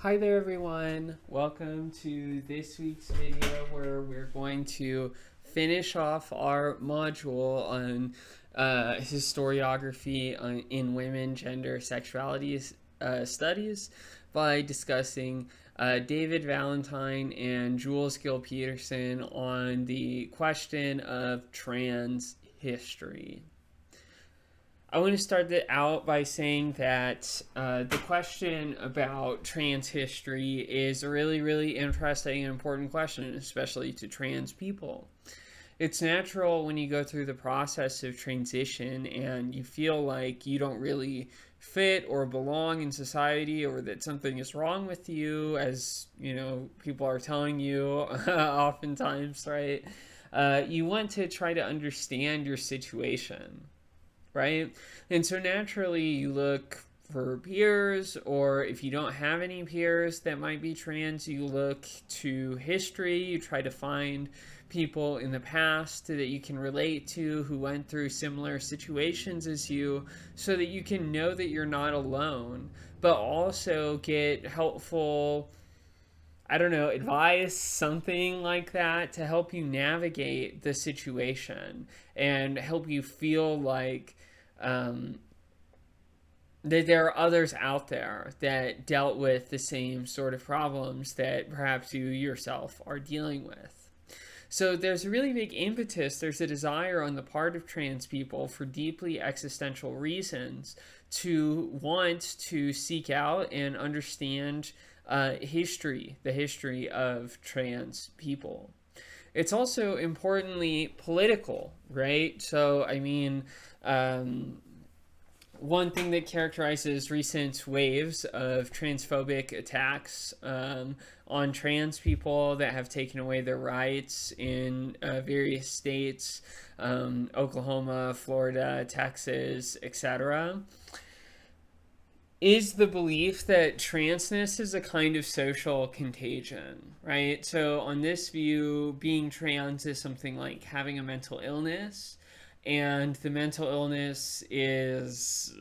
Hi there everyone, welcome to this week's video where we're going to finish off our module on historiography in women, gender, sexuality studies by discussing David Valentine and Jules Gill-Peterson on the question of trans history. I want to start it out by saying that the question about trans history is a really interesting and important question, especially to trans people. It's natural when you go through the process of transition and you feel like you don't really fit or belong in society, or that something is wrong with you, as you know, people are telling you oftentimes, right? You want to try to understand your situation, right? And so naturally you look for peers, or if you don't have any peers that might be trans, you look to history. You try to find people in the past that you can relate to who went through similar situations as you, so that you can know that you're not alone, but also get helpful, I don't know, advice, something like that, to help you navigate the situation and help you feel like that there are others out there that dealt with the same sort of problems that perhaps you yourself are dealing with. So there's a really big impetus, there's a desire on the part of trans people for deeply existential reasons to want to seek out and understand history, the history of trans people. It's also importantly political, right? So, I mean, one thing that characterizes recent waves of transphobic attacks on trans people that have taken away their rights in various states, Oklahoma, Florida, Texas, etc., is the belief that transness is a kind of social contagion, right? So on this view, being trans is something like having a mental illness, and the mental illness is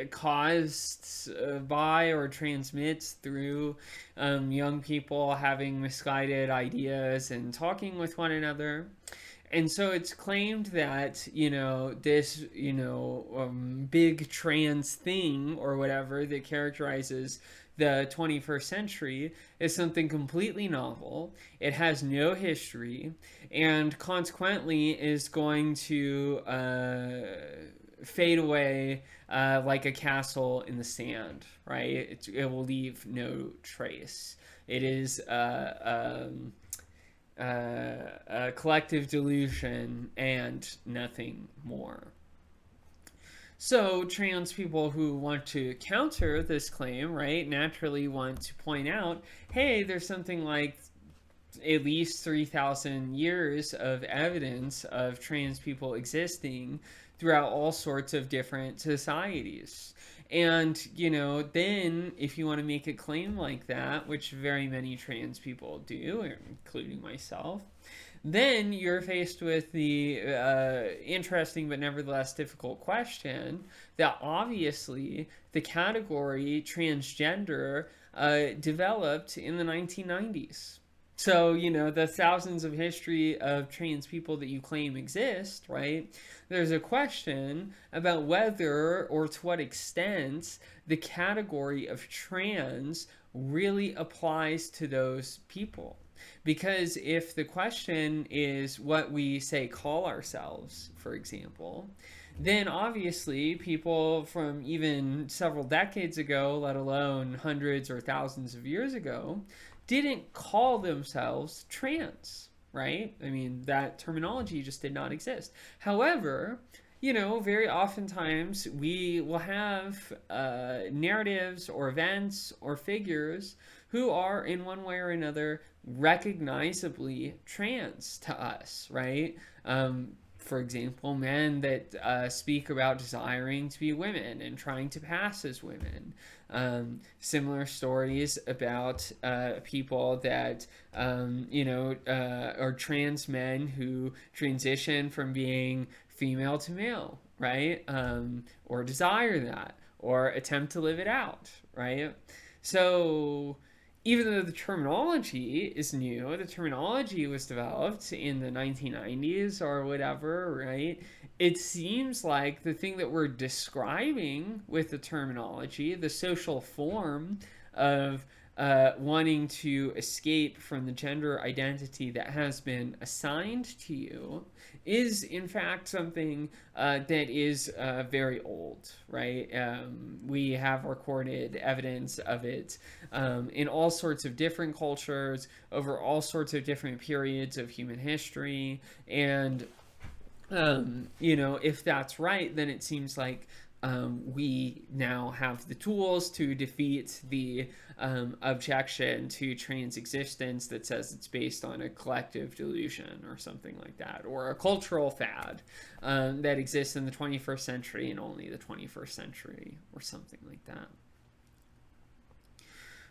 caused by or transmits through young people having misguided ideas and talking with one another. And so it's claimed that, this, big trans thing or whatever that characterizes the 21st century is something completely novel. It has no history, and consequently is going to fade away like a castle in the sand, right? It will leave no trace. It is a collective delusion and nothing more. So trans people who want to counter this claim, right, naturally want to point out, hey, there's something like at least 3,000 years of evidence of trans people existing throughout all sorts of different societies. And, then if you want to make a claim like that, which very many trans people do, including myself, then you're faced with the interesting but nevertheless difficult question that obviously the category transgender developed in the 1990s. So, the thousands of history of trans people that you claim exist, right? There's a question about whether or to what extent the category of trans really applies to those people. Because if the question is what we say call ourselves, for example, then obviously people from even several decades ago, let alone hundreds or thousands of years ago, didn't call themselves trans, right? I mean, that terminology just did not exist. However, very oftentimes we will have narratives or events or figures who are in one way or another recognizably trans to us, right? For example, men that speak about desiring to be women and trying to pass as women. Similar stories about people that, are trans men who transition from being female to male, right? Or desire that, or attempt to live it out, right? So even though the terminology is new, the terminology was developed in the 1990s or whatever, right? It seems like the thing that we're describing with the terminology, the social form of wanting to escape from the gender identity that has been assigned to you, is in fact something that is very old, right? We have recorded evidence of it in all sorts of different cultures over all sorts of different periods of human history. And if that's right, then it seems like we now have the tools to defeat the objection to trans existence that says it's based on a collective delusion or something like that, or a cultural fad that exists in the 21st century and only the 21st century, or something like that.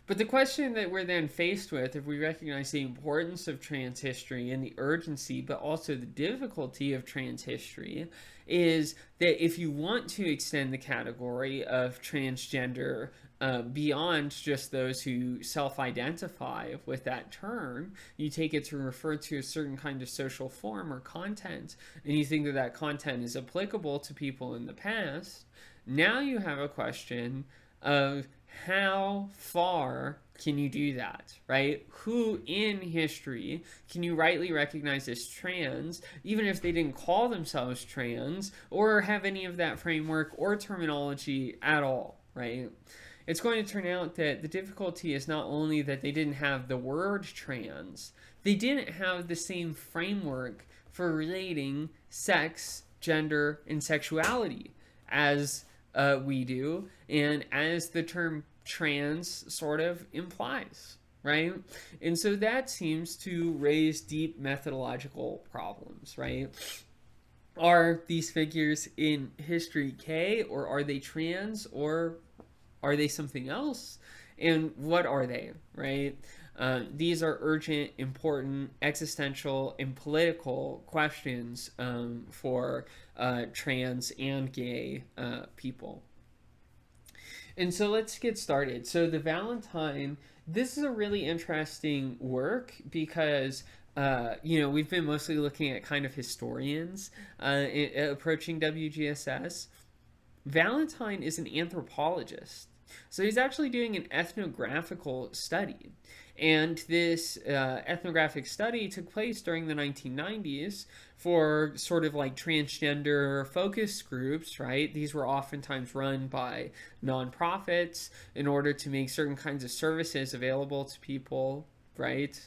But the question that we're then faced with, if we recognize the importance of trans history and the urgency, but also the difficulty of trans history, is that if you want to extend the category of transgender beyond just those who self-identify with that term, you take it to refer to a certain kind of social form or content, and you think that that content is applicable to people in the past, now you have a question of how far can you do that, right? Who in history can you rightly recognize as trans, even if they didn't call themselves trans or have any of that framework or terminology at all, right? It's going to turn out that the difficulty is not only that they didn't have the word trans, they didn't have the same framework for relating sex, gender, and sexuality as we do, and as the term trans sort of implies, right? And so that seems to raise deep methodological problems, right? Are these figures in history K, or are they trans, or are they something else? And what are they, right? These are urgent, important, existential, and political questions for trans and gay people. And so let's get started. So the Valentine, this is a really interesting work because we've been mostly looking at kind of historians approaching WGSS. Valentine is an anthropologist. So he's actually doing an ethnographical study. And this ethnographic study took place during the 1990s for sort of like transgender focus groups, right? These were oftentimes run by nonprofits in order to make certain kinds of services available to people, right?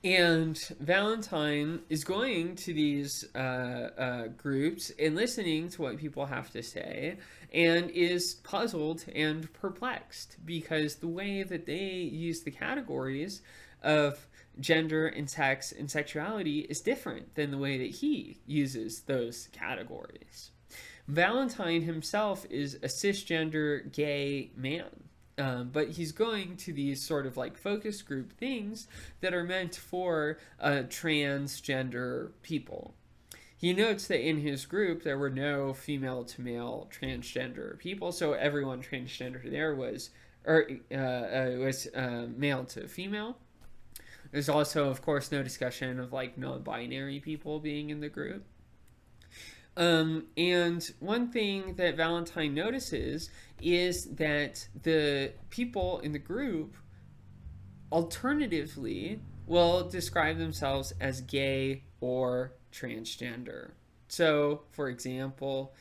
And Valentine is going to these groups and listening to what people have to say, and is puzzled and perplexed because the way that they use the categories of gender and sex and sexuality is different than the way that he uses those categories. Valentine himself is a cisgender gay man. But he's going to these sort of like focus group things that are meant for transgender people. He notes that in his group there were no female to male transgender people, so everyone transgender there was male to female. There's also, of course, no discussion of like non-binary people being in the group. And one thing that Valentine notices is that the people in the group alternatively will describe themselves as gay or transgender. So, for example,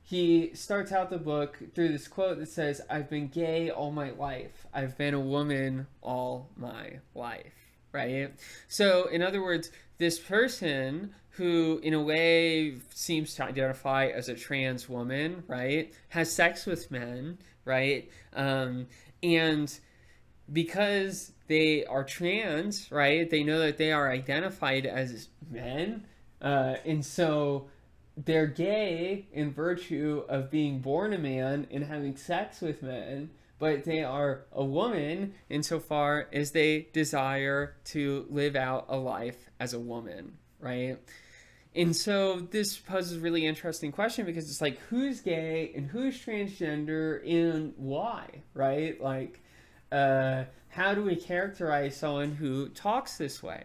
he starts out the book through this quote that says, "I've been gay all my life. I've been a woman all my life." Right? So, in other words, this person who, in a way, seems to identify as a trans woman, right, has sex with men, right? And because they are trans, right, they know that they are identified as men, and so they're gay in virtue of being born a man and having sex with men, but they are a woman insofar as they desire to live out a life as a woman, right? And so this poses a really interesting question because it's like, who's gay and who's transgender and why, right? Like, how do we characterize someone who talks this way?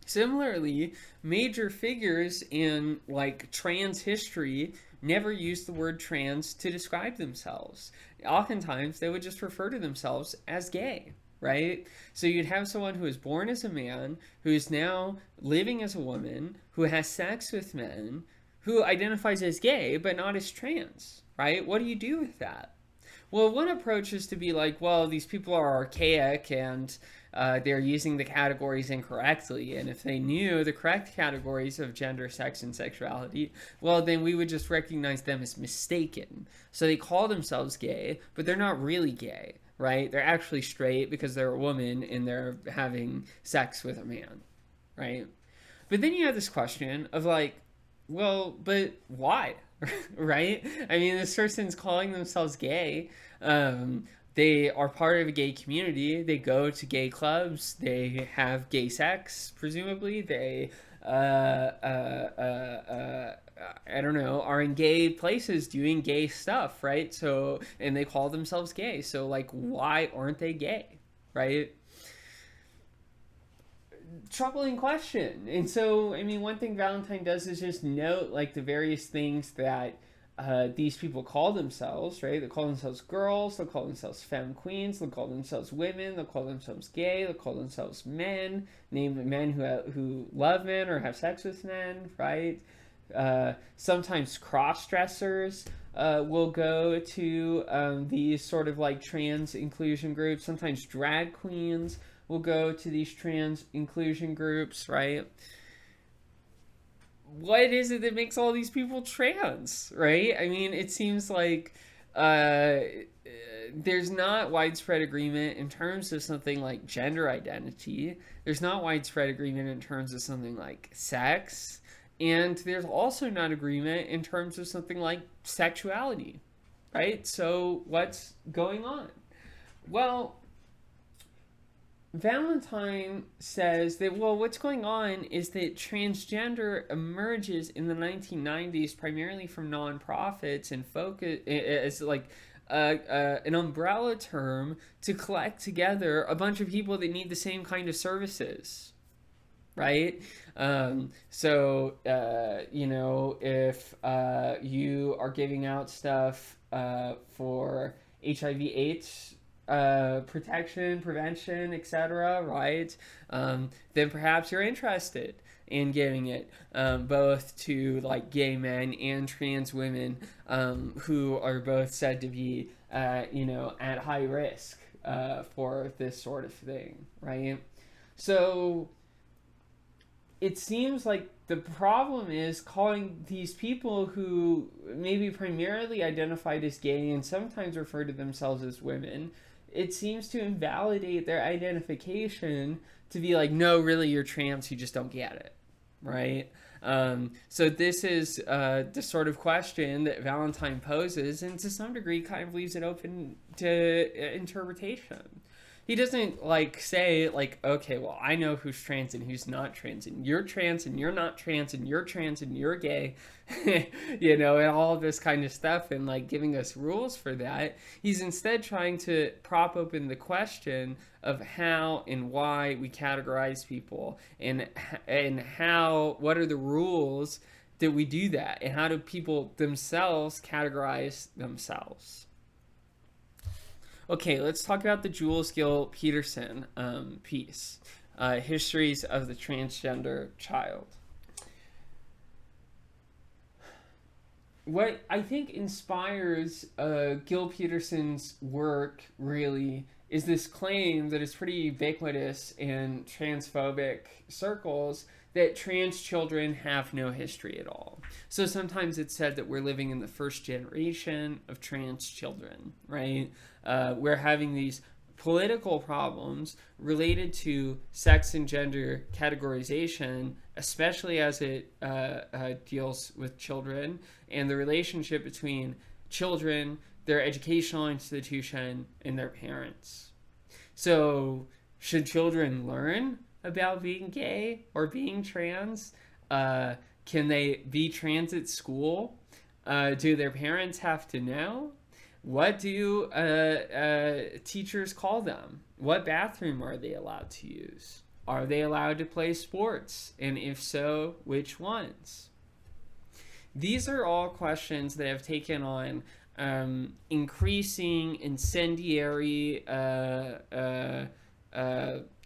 Similarly, major figures in like trans history never used the word trans to describe themselves. Oftentimes, they would just refer to themselves as gay, right? So you'd have someone who is born as a man, who is now living as a woman, who has sex with men, who identifies as gay but not as trans, right? What do you do with that? Well, one approach is to be like, well, these people are archaic and they're using the categories incorrectly. And if they knew the correct categories of gender, sex, and sexuality, well, then we would just recognize them as mistaken. So they call themselves gay, but they're not really gay, right? They're actually straight because they're a woman and they're having sex with a man, right? But then you have this question of like, well, but why? Right? I mean, this person's calling themselves gay. They are part of a gay community. They go to gay clubs. They have gay sex, presumably. They, I don't know, are in gay places doing gay stuff, right? So, and they call themselves gay. So, like, why aren't they gay, right? Troubling question. And so, I mean, one thing Valentine does is just note like the various things that these people call themselves, right? They call themselves girls, they'll call themselves femme queens, they'll call themselves women, they'll call themselves gay, they'll call themselves men, name men who love men or have sex with men, right? Sometimes cross-dressers will go to these sort of like trans inclusion groups. Sometimes drag queens will go to these trans inclusion groups, right? What is it that makes all these people trans, right? I mean, it seems like there's not widespread agreement in terms of something like gender identity. There's not widespread agreement in terms of something like sex. And there's also not agreement in terms of something like sexuality, right? So what's going on? Well, Valentine says that, well, what's going on is that transgender emerges in the 1990s primarily from nonprofits and focus as like an umbrella term to collect together a bunch of people that need the same kind of services, right? You know, if you are giving out stuff for HIV/AIDS protection, prevention, etc., right? Then perhaps you're interested in giving it both to like gay men and trans women who are both said to be, you know, at high risk for this sort of thing, right? So it seems like the problem is calling these people who maybe primarily identified as gay and sometimes refer to themselves as women, it seems to invalidate their identification to be like, no, really, you're trans, you just don't get it, right? So this is the sort of question that Valentine poses, and to some degree kind of leaves it open to interpretation. He doesn't like say like, okay, well, I know who's trans and who's not trans, and you're trans and you're not trans, and you're trans and you're gay, you know, and all of this kind of stuff, and like giving us rules for that. He's instead trying to prop open the question of how and why we categorize people, and how, what are the rules that we do that, and how do people themselves categorize themselves. Okay, let's talk about the Gill-Peterson piece, Histories of the Transgender Child. What I think inspires Gill-Peterson's work, really, is this claim that is pretty ubiquitous in transphobic circles that trans children have no history at all. So sometimes it's said that we're living in the first generation of trans children, right? We're having these political problems related to sex and gender categorization, especially as it deals with children, and the relationship between children, their educational institution, and their parents. So should children learn about being gay or being trans Can they be trans at school? Do their parents have to know? What do teachers call them? What bathroom are they allowed to use? Are they allowed to play sports? And if so, which ones? These are all questions that have taken on increasing incendiary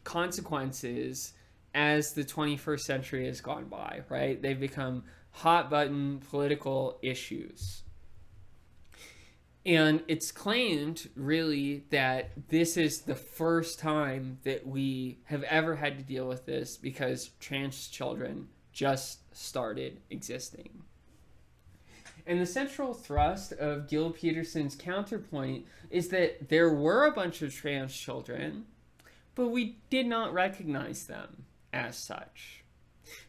consequences as the 21st century has gone by, right? They've become hot button political issues. And it's claimed, really, that this is the first time that we have ever had to deal with this because trans children just started existing. And the central thrust of Gill-Peterson's counterpoint is that there were a bunch of trans children, but we did not recognize them as such.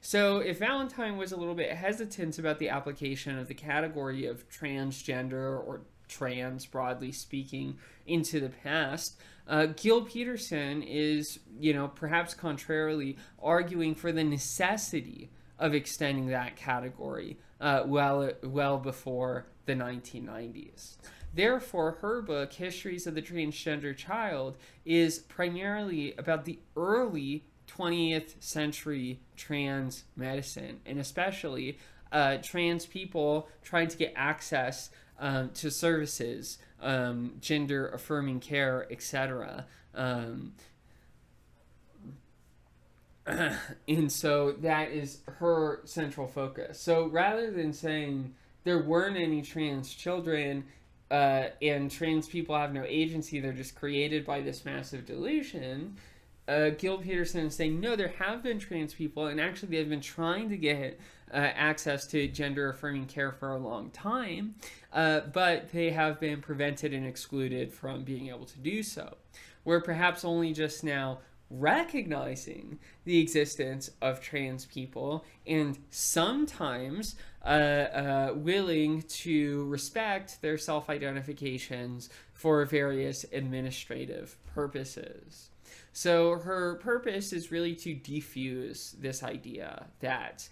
So if Valentine was a little bit hesitant about the application of the category of transgender or trans, broadly speaking, into the past, Gill-Peterson is, perhaps contrarily, arguing for the necessity of extending that category well before the 1990s. Therefore, her book, Histories of the Transgender Child, is primarily about the early 20th century trans medicine, and especially trans people trying to get access to services, gender affirming care, etc. And so that is her central focus. So rather than saying there weren't any trans children and trans people have no agency, they're just created by this massive delusion, Gill-Peterson is saying, no, there have been trans people, and actually they've been trying to get access to gender-affirming care for a long time, but they have been prevented and excluded from being able to do so. We're perhaps only just now recognizing the existence of trans people and sometimes willing to respect their self-identifications for various administrative purposes. So her purpose is really to defuse this idea that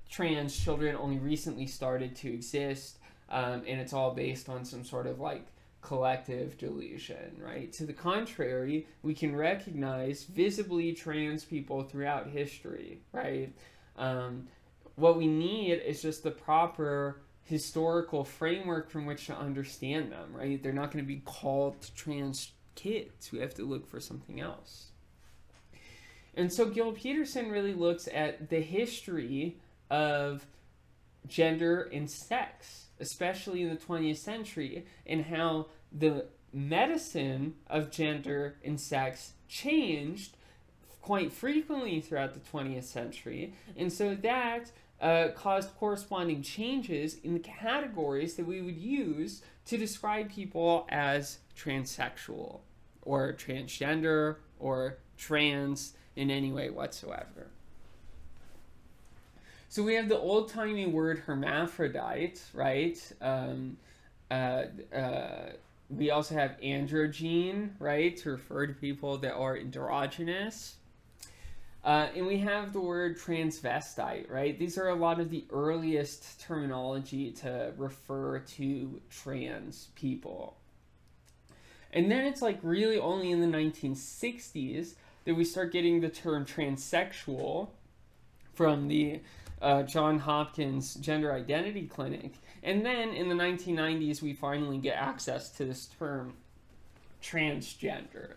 trans children only recently started to exist, and it's all based on some sort of collective delusion, right? To the contrary, we can recognize visibly trans people throughout history, right? What we need is just the proper historical framework from which to understand them, right? They're not going to be called trans kids. We have to look for something else. And so Gill-Peterson really looks at the history of gender and sex, especially in the 20th century, and how the medicine of gender and sex changed quite frequently throughout the 20th century. And so that caused corresponding changes in the categories that we would use to describe people as transsexual or transgender or trans in any way whatsoever. So we have the old-timey word hermaphrodite, right? We also have androgyne, right, to refer to people that are androgynous. And we have the word transvestite, right? These are a lot of the earliest terminology to refer to trans people. And then it's really only in the 1960s that we start getting the term transsexual from the Johns Hopkins Gender Identity Clinic. And then in the 1990s, we finally get access to this term transgender.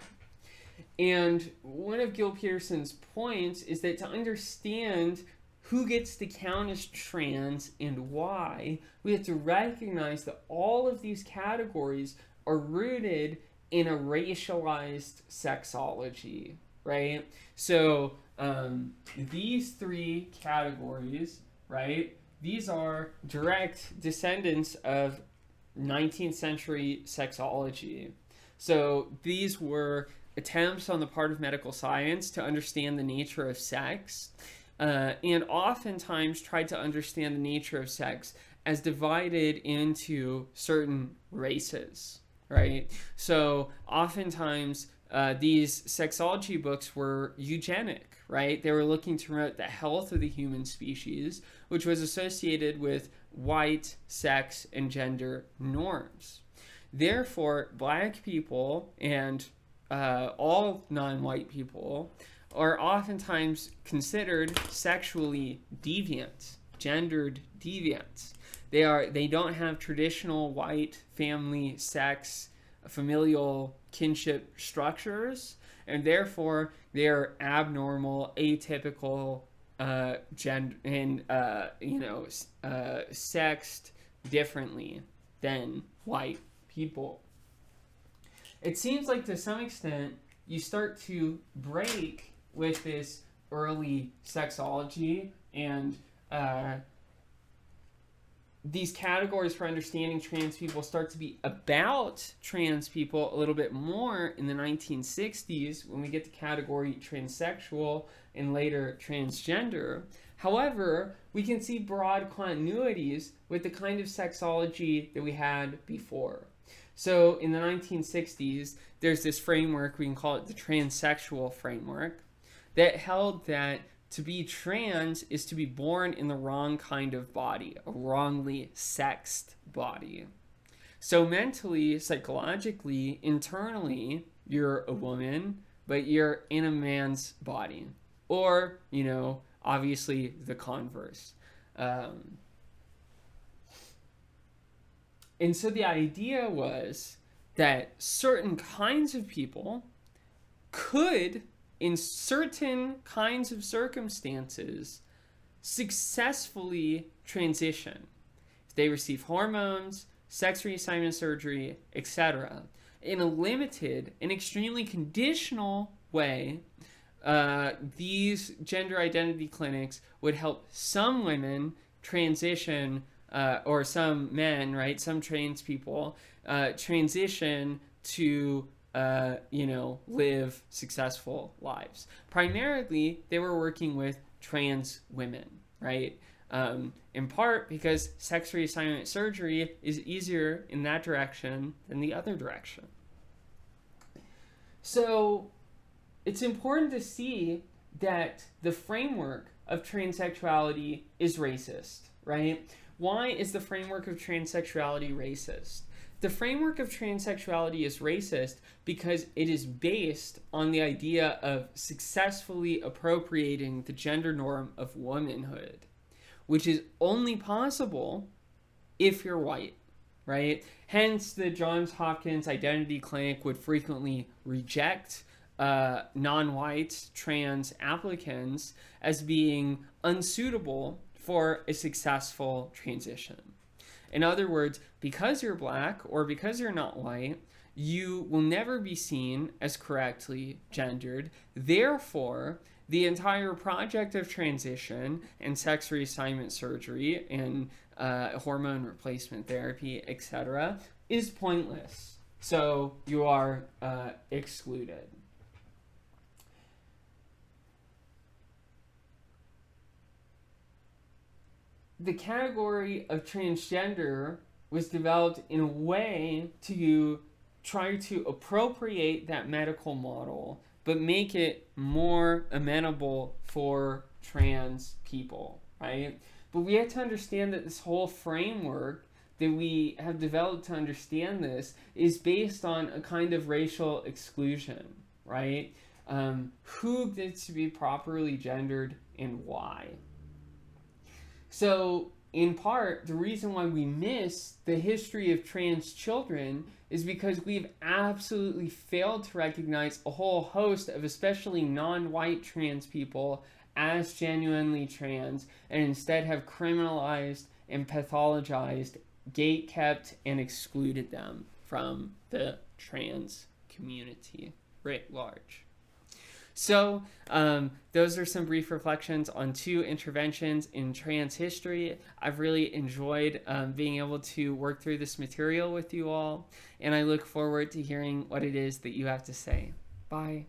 And one of Gill-Peterson's points is that to understand who gets to count as trans and why, we have to recognize that all of these categories are rooted in a racialized sexology, right? So these three categories, right, these are direct descendants of 19th century sexology. So these were attempts on the part of medical science to understand the nature of sex, and oftentimes tried to understand the nature of sex as divided into certain races, right? So oftentimes these sexology books were eugenic, right? They were looking to promote the health of the human species, which was associated with white sex and gender norms. Therefore, black people and all non-white people are oftentimes considered sexually deviant, gendered deviant. They don't have traditional white family sex, familial kinship structures, and therefore they are abnormal, atypical, gender and sexed differently than white people. It seems like to some extent you start to break with this early sexology and these categories for understanding trans people start to be about trans people a little bit more in the 1960s when we get the category transsexual and later transgender. However, we can see broad continuities with the kind of sexology that we had before. So in the 1960s, there's this framework, we can call it the transsexual framework, that held that to be trans is to be born in the wrong kind of body, a wrongly sexed body. So mentally, psychologically, internally, you're a woman, but you're in a man's body. Or, obviously the converse. And so the idea was that certain kinds of people could, in certain kinds of circumstances, successfully transition. If they receive hormones, sex reassignment surgery, etc., in a limited and extremely conditional way, these gender identity clinics would help some women transition, or some men, right, some trans people, transition to live successful lives. Primarily, they were working with trans women, right? In part because sex reassignment surgery is easier in that direction than the other direction. So it's important to see that the framework of transsexuality is racist, right? Why is the framework of transsexuality racist? The framework of transsexuality is racist because it is based on the idea of successfully appropriating the gender norm of womanhood, which is only possible if you're white, right? Hence, the Johns Hopkins Identity Clinic would frequently reject non-white trans applicants as being unsuitable for a successful transition. In other words, because you're black or because you're not white, you will never be seen as correctly gendered. Therefore, the entire project of transition and sex reassignment surgery and hormone replacement therapy, etc., is pointless. So you are excluded. The category of transgender was developed in a way to try to appropriate that medical model, but make it more amenable for trans people, right? But we have to understand that this whole framework that we have developed to understand this is based on a kind of racial exclusion, right? Who gets to be properly gendered and why? So, in part, the reason why we miss the history of trans children is because we've absolutely failed to recognize a whole host of especially non-white trans people as genuinely trans, and instead have criminalized and pathologized, gate-kept, and excluded them from the trans community writ large. So those are some brief reflections on 2 interventions in trans history. I've really enjoyed being able to work through this material with you all, and I look forward to hearing what it is that you have to say. Bye.